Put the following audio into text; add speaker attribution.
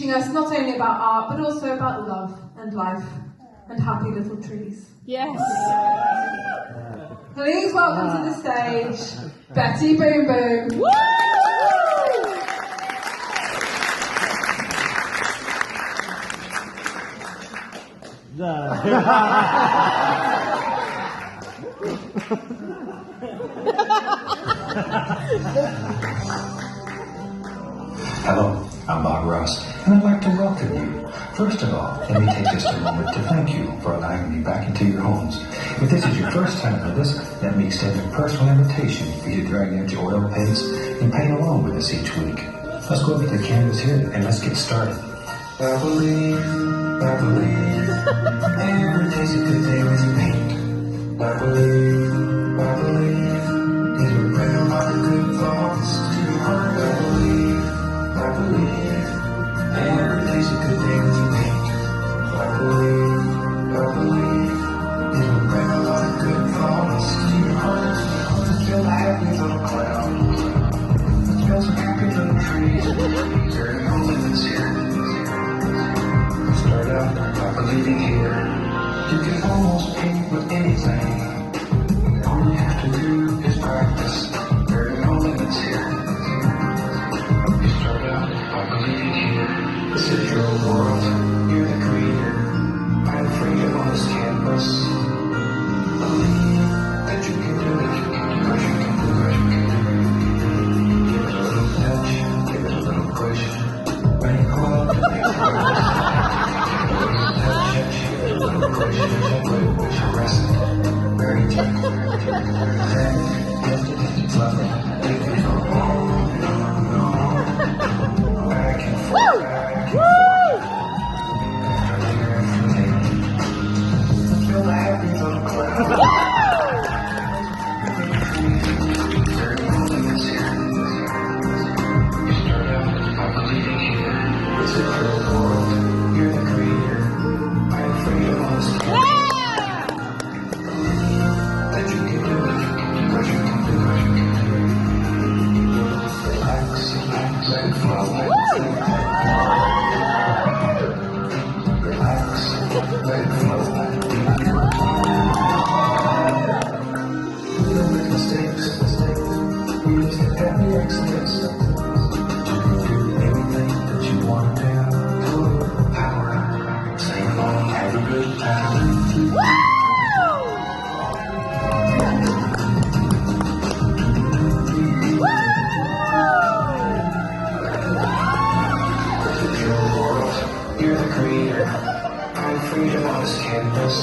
Speaker 1: teaching us not only about art, but also about love and life and happy little trees.
Speaker 2: Yes.
Speaker 1: Please welcome to the stage, Betty Boom Boom.
Speaker 2: Woo!
Speaker 3: Hello, I'm Bob Ross, and I'd like to welcome you. First of all, let me take just a moment to thank you for allowing me back into your homes. If this is your first time with us, let me extend a personal invitation for you to drag out your oil paints and paint along with us each week. Let's go over to the canvas here and let's get started. I believe, every day's a good day with you paint. I believe, it'll bring a lot of good thoughts to your heart. I believe, every day's a good day with you paint. I believe, it'll bring a lot of good thoughts to your heart. Let's build a happy little cloud. Let's build some happy little trees. There are no limits here. Start out by believing here. You can almost paint with anything. All you have to do is practice. There are no limits here. You start out by believing here. This is your world. You're the creator. I'm freedom on this canvas. Believe that you can do it. Because you can do it. Give it a little touch. Give it a little push. Make love. Make love. Very gentle, back and forth, feel the happy little cloud. There are no limits here. You start out by believing here. This is your world. You're the creator. I am free of all this. That you can do it, because you can do it. Relax, let it flow. Relax, let it flow. We don't make mistakes. We just get happy accidents. You can do anything that you want to do. Total power. Sing along, have a good time. You're the creator. I'm freedom on this canvas.